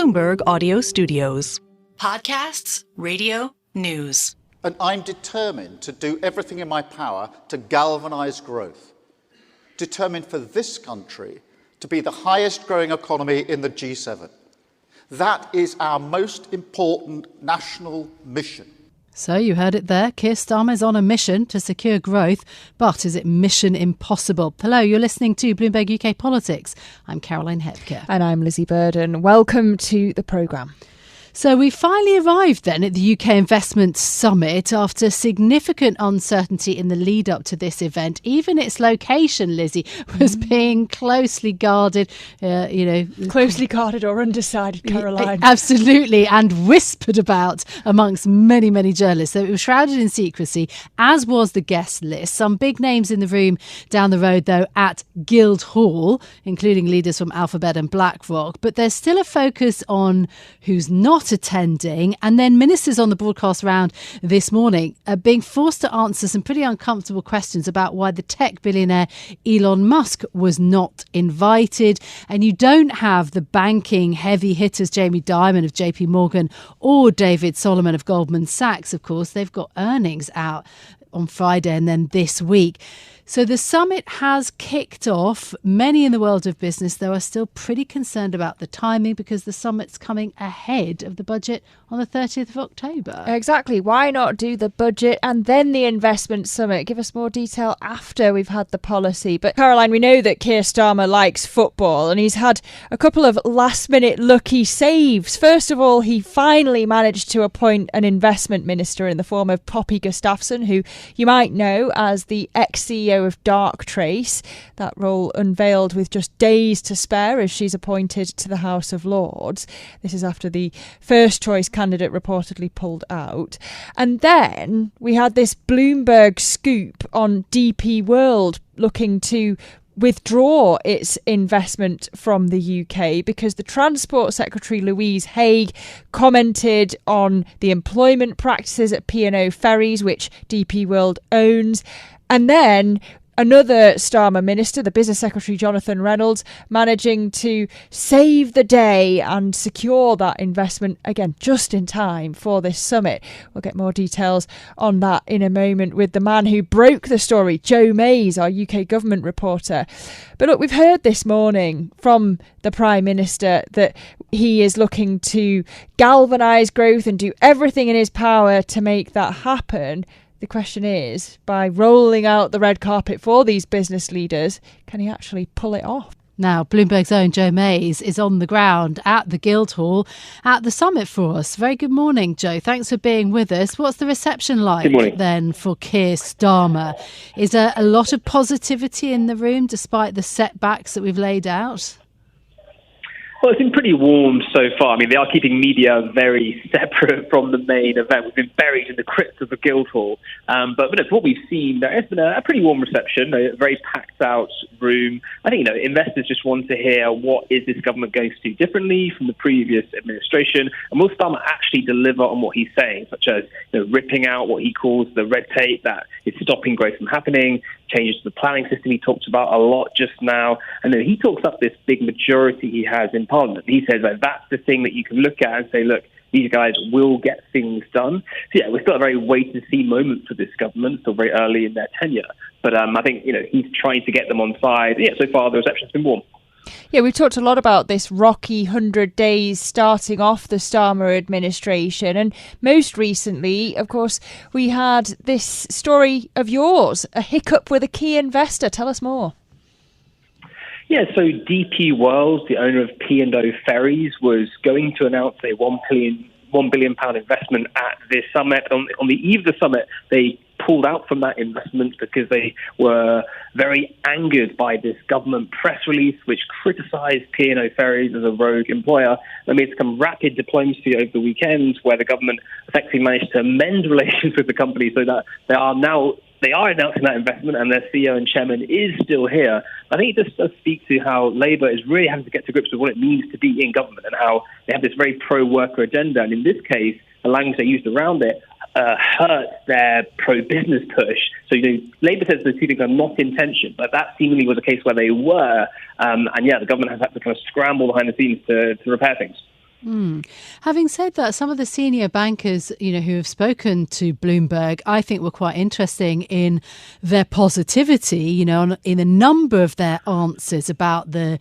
Bloomberg Audio Studios. Podcasts, radio, news. And I'm determined to do everything in my power to galvanise growth. Determined for this country to be the highest growing economy in the G7. That is our most important national mission. So you heard it there. Keir Starmer is on a mission to secure growth, but is it mission impossible? Hello, you're listening to Bloomberg UK Politics. I'm Caroline Hepker. And I'm Lizzy Burden. Welcome to the programme. So we finally arrived then at the UK Investment Summit after significant uncertainty in the lead up to this event. Even its location, Lizzy, was being closely guarded, Closely guarded or undecided, Caroline. Absolutely, and whispered about amongst many, many journalists. So it was shrouded in secrecy, as was the guest list. Some big names in the room down the road, though, at Guildhall, including leaders from Alphabet and BlackRock. But there's still a focus on who's not attending, and then ministers on the broadcast round this morning are being forced to answer some pretty uncomfortable questions about why the tech billionaire Elon Musk was not invited. And you don't have the banking heavy hitters Jamie Dimon of JP Morgan or David Solomon of Goldman Sachs. Of course, they've got earnings out on Friday and then this week. So the summit has kicked off. Many in the world of business, though, are still pretty concerned about the timing because the summit's coming ahead of the budget on the 30th of October. Exactly. Why not do the budget and then the investment summit? Give us more detail after we've had the policy. But Caroline, we know that Keir Starmer likes football and he's had a couple of last-minute lucky saves. First of all, he finally managed to appoint an investment minister in the form of Poppy Gustafsson, who you might know as the ex-CEO of Darktrace. That role unveiled with just days to spare as she's appointed to the House of Lords. This is after the first choice candidate reportedly pulled out. And then we had this Bloomberg scoop on DP World looking to withdraw its investment from the UK because the Transport Secretary Louise Haigh commented on the employment practices at P&O Ferries, which DP World owns. And then another Starmer minister, the Business Secretary Jonathan Reynolds, managing to save the day and secure that investment, again, just in time for this summit. We'll get more details on that in a moment with the man who broke the story, Joe Mays, our UK government reporter. But look, we've heard this morning from the Prime Minister that he is looking to galvanise growth and do everything in his power to make that happen. The question is, by rolling out the red carpet for these business leaders, can he actually pull it off? Now, Bloomberg's own Joe Mays is on the ground at the Guildhall at the summit for us. Very good morning, Joe. Thanks for being with us. What's the reception like then for Keir Starmer? Is there a lot of positivity in the room despite the setbacks that we've laid out? Well, it's been pretty warm so far. I mean, they are keeping media very separate from the main event. We've been buried in the crypt of the Guildhall. But what we've seen, there has been a pretty warm reception, a very packed out room. I think, investors just want to hear what is this government going to do differently from the previous administration. And will Starmer actually deliver on what he's saying, such as ripping out what he calls the red tape that is stopping growth from happening, changes to the planning system he talked about a lot just now. And then he talks up this big majority he has in Parliament. He says that's the thing that you can look at and say, look, these guys will get things done. So yeah, we're still a very wait-and-see moment for this government, still very early in their tenure. But I think, he's trying to get them on side. Yeah, so far the reception's been warm. Yeah, we've talked a lot about this rocky 100 days starting off the Starmer administration. And most recently, of course, we had this story of yours, a hiccup with a key investor. Tell us more. Yeah, so DP World, the owner of P&O Ferries, was going to announce a £1 billion investment at this summit. On the eve of the summit, they pulled out from that investment because they were very angered by this government press release which criticised P&O Ferries as a rogue employer. They made some rapid diplomacy over the weekend where the government effectively managed to amend relations with the company so that they are announcing that investment and their CEO and chairman is still here. I think it just does speak to how Labour is really having to get to grips with what it means to be in government and how they have this very pro-worker agenda. And in this case, the language they used around it hurt their pro-business push. So, Labour says the two things are not in tension, but that seemingly was a case where they were. And the government has had to kind of scramble behind the scenes to repair things. Having said that, some of the senior bankers, who have spoken to Bloomberg, I think were quite interesting in their positivity, in a number of their answers about the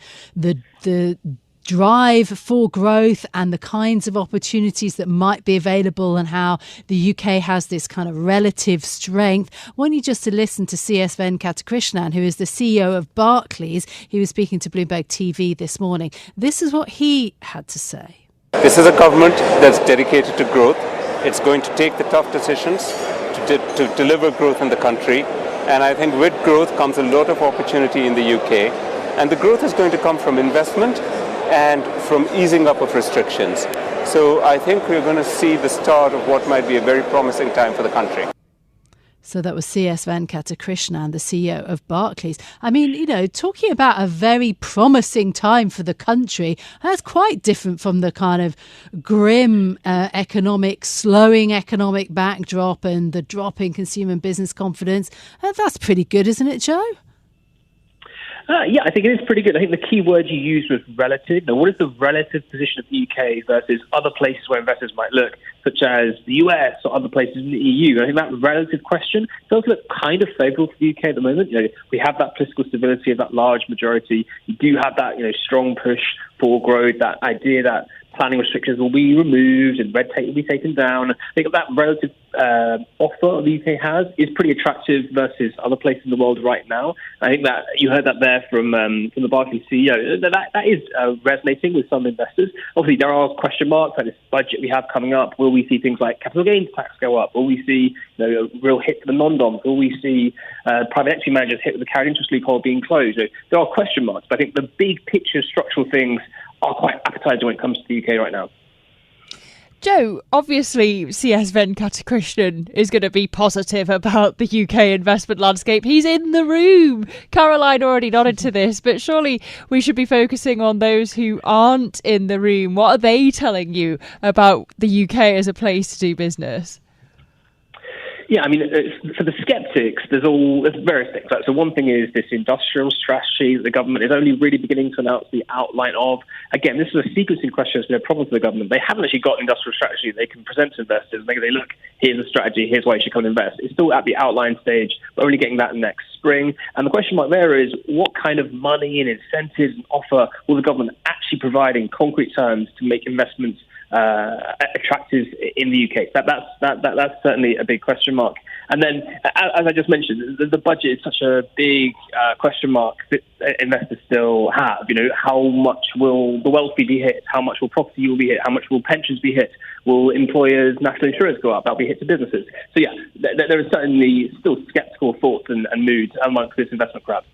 drive for growth and the kinds of opportunities that might be available and how the UK has this kind of relative strength. I want you just to listen to CS Venkatakrishnan, who is the CEO of Barclays. He was speaking to Bloomberg TV this morning. This is what he had to say. This is a government that's dedicated to growth. It's going to take the tough decisions to deliver growth in the country. And I think with growth comes a lot of opportunity in the UK. And the growth is going to come from investment and from easing up of restrictions. So I think we're going to see the start of what might be a very promising time for the country. So that was CS Venkatakrishnan, the CEO of Barclays. I mean, talking about a very promising time for the country, that's quite different from the kind of grim slowing economic backdrop and the drop in consumer and business confidence. That's pretty good, isn't it, Joe? Yeah, I think it is pretty good. I think the key word you used was relative. Now, what is the relative position of the UK versus other places where investors might look, such as the US or other places in the EU? I think that relative question does look kind of favourable to the UK at the moment. We have that political stability of that large majority. You do have that, strong push for growth, that idea that planning restrictions will be removed and red tape will be taken down. I think that relative offer the UK has is pretty attractive versus other places in the world right now. I think that you heard that there from the Barclays CEO. That is resonating with some investors. Obviously, there are question marks like this budget we have coming up. Will we see things like capital gains tax go up? Will we see a real hit to the non-doms? Will we see private equity managers hit with the carried interest loophole being closed? There are question marks, but I think the big picture structural things are quite appetizing when it comes to the UK right now. Joe, obviously CS Venkatakrishnan is going to be positive about the UK investment landscape. He's in the room. Caroline already nodded to this, but surely we should be focusing on those who aren't in the room. What are they telling you about the UK as a place to do business? Yeah, I mean, for the sceptics, there's various things. So one thing is this industrial strategy that the government is only really beginning to announce the outline of. Again, this is a sequencing question. It's been a problem for the government. They haven't actually got an industrial strategy they can present to investors. Maybe they look, here's the strategy, here's why you should come and invest. It's still at the outline stage. We're only getting that next spring. And the question mark there is, what kind of money and incentives and offer will the government actually provide in concrete terms to make investments attractive in the UK? That's certainly a big question mark. And then, as I just mentioned, the budget is such a big question mark that investors still have. How much will the wealthy be hit? How much will property will be hit? How much will pensions be hit? Will employers' national insurance go up? That'll be hit to businesses. So yeah, there are certainly still sceptical thoughts and moods amongst this investment crowd.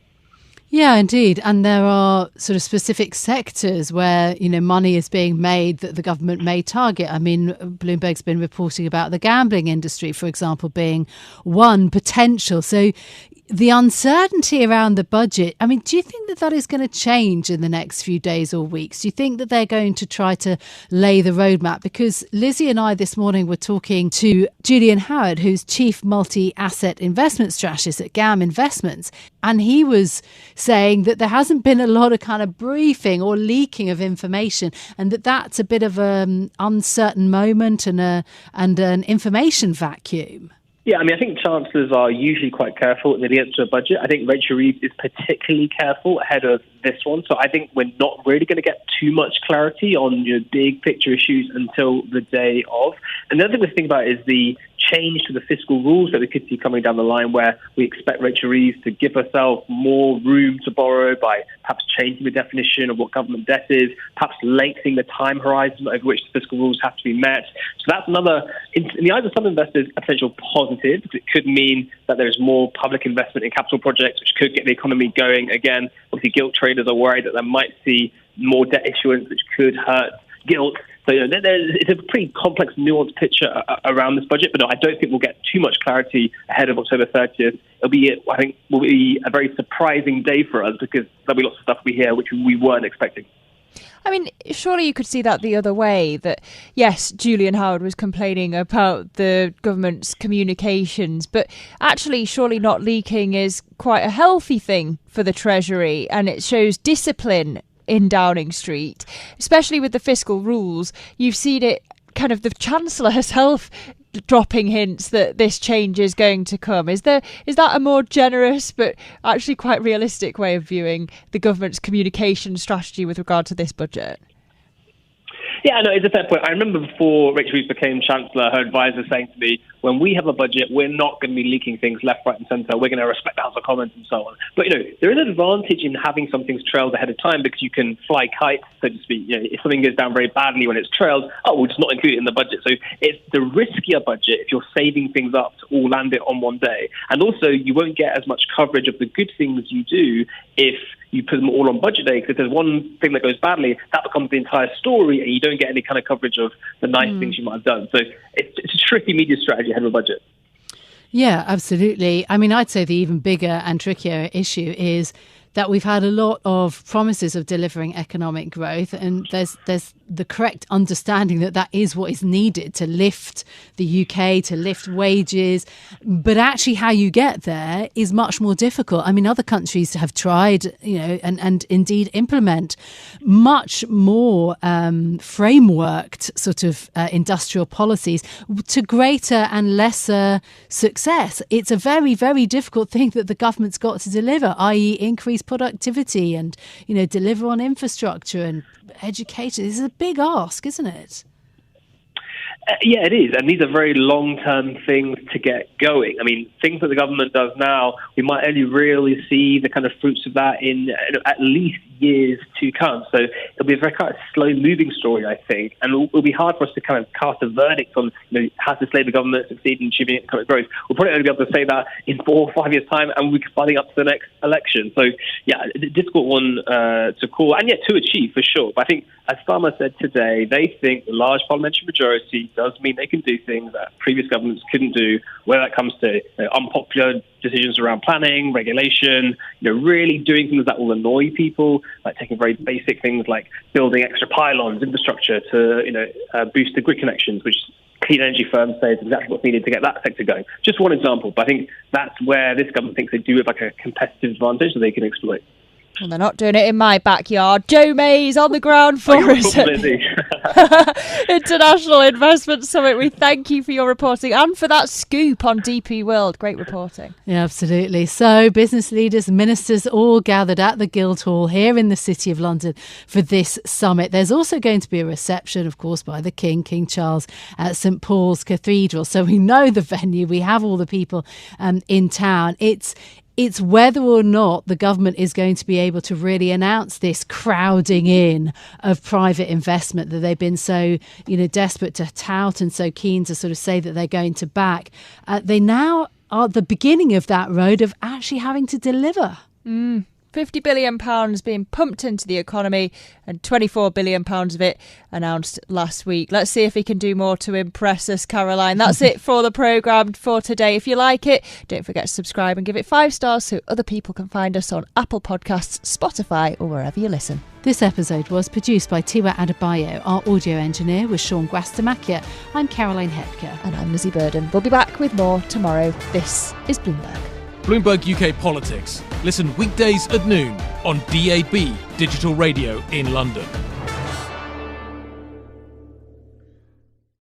Yeah, indeed. And there are sort of specific sectors where, money is being made that the government may target. I mean, Bloomberg's been reporting about the gambling industry, for example, being one potential. So the uncertainty around the budget, I mean, do you think that is going to change in the next few days or weeks? Do you think that they're going to try to lay the roadmap? Because Lizzy and I this morning were talking to Julian Howard, who's Chief Multi-Asset Investment Strategist at GAM Investments. And he was saying that there hasn't been a lot of kind of briefing or leaking of information, and that's a bit of an uncertain moment and an information vacuum. Yeah, I mean, I think chancellors are usually quite careful in the lead up to a budget. I think Rachel Reeves is particularly careful ahead of this one. So I think we're not really going to get too much clarity on big picture issues until the day of. And the other thing to think about is the change to the fiscal rules that we could see coming down the line, where we expect Rachel Reeves to give herself more room to borrow by perhaps changing the definition of what government debt is, perhaps lengthening the time horizon over which the fiscal rules have to be met. So that's another, in the eyes of some investors, a potential positive, because it could mean that there's more public investment in capital projects, which could get the economy going again. Obviously, gilt traders are worried that they might see more debt issuance, which could hurt gilt. So it's a pretty complex, nuanced picture around this budget, but no, I don't think we'll get too much clarity ahead of October 30th. Will be a very surprising day for us, because there'll be lots of stuff we hear which we weren't expecting. I mean, surely you could see that the other way, that, yes, Julian Howard was complaining about the government's communications, but actually surely not leaking is quite a healthy thing for the Treasury, and it shows discipline in Downing Street, especially with the fiscal rules. You've seen it, kind of the Chancellor herself dropping hints that this change is going to come. Is that a more generous but actually quite realistic way of viewing the government's communication strategy with regard to this budget? Yeah, no, it's a fair point. I remember before Rachel Reeves became Chancellor, her advisor saying to me, when we have a budget, we're not going to be leaking things left, right and centre. We're going to respect the House of Commons and so on. But, there is an advantage in having some things trailed ahead of time because you can fly kites, so to speak. If something goes down very badly when it's trailed, we'll just not include it in the budget. So it's the riskier budget if you're saving things up to all land it on one day. And also, you won't get as much coverage of the good things you do if you put them all on budget day, because if there's one thing that goes badly, that becomes the entire story, and you don't get any kind of coverage of the nice things you might have done. So it's a tricky media strategy ahead of a budget. Yeah, absolutely. I mean, I'd say the even bigger and trickier issue is that we've had a lot of promises of delivering economic growth, and there's the correct understanding that is what is needed to lift the UK, to lift wages. But actually how you get there is much more difficult. I mean, other countries have tried, and indeed implement much more frameworked sort of industrial policies to greater and lesser success. It's a very, very difficult thing that the government's got to deliver, i.e. increase productivity and, deliver on infrastructure and education. This is a big ask, isn't it? Yeah, it is. And these are very long-term things to get going. I mean, things that the government does now, we might only really see the kind of fruits of that in at least years to come. So it'll be a very kind of slow-moving story, I think. And it'll be hard for us to kind of cast a verdict on, has this Labour government succeeded in achieving economic growth? We'll probably only be able to say that in 4 or 5 years' time, and we'll be fighting up to the next election. So, yeah, a difficult one to call, and yet to achieve, for sure. But I think, as Starmer said today, they think the large parliamentary majority does mean they can do things that previous governments couldn't do, whether that comes to unpopular decisions around planning, regulation, really doing things that will annoy people, like taking very basic things like building extra pylons, infrastructure to boost the grid connections, which clean energy firms say is exactly what's needed to get that sector going. Just one example, but I think that's where this government thinks they do have like a competitive advantage that they can exploit. Well, they're not doing it in my backyard. Joe May's on the ground for us at International Investment Summit. We thank you for your reporting and for that scoop on DP World. Great reporting. Yeah, absolutely. So business leaders, ministers all gathered at the Guildhall here in the City of London for this summit. There's also going to be a reception, of course, by the King Charles at St Paul's Cathedral. So we know the venue. We have all the people in town. It's whether or not the government is going to be able to really announce this crowding in of private investment that they've been so, desperate to tout and so keen to sort of say that they're going to back. They now are at the beginning of that road of actually having to deliver. £50 billion being pumped into the economy and £24 billion of it announced last week. Let's see if he can do more to impress us, Caroline. That's it for the programme for today. If you like it, don't forget to subscribe and give it 5 stars so other people can find us on Apple Podcasts, Spotify or wherever you listen. This episode was produced by Tiwa Adebayo. Our audio engineer was Sean Guastamakia. I'm Caroline Hepker. And I'm Lizzy Burden. We'll be back with more tomorrow. This is Bloomberg. Bloomberg UK Politics. Listen weekdays at noon on DAB Digital Radio in London.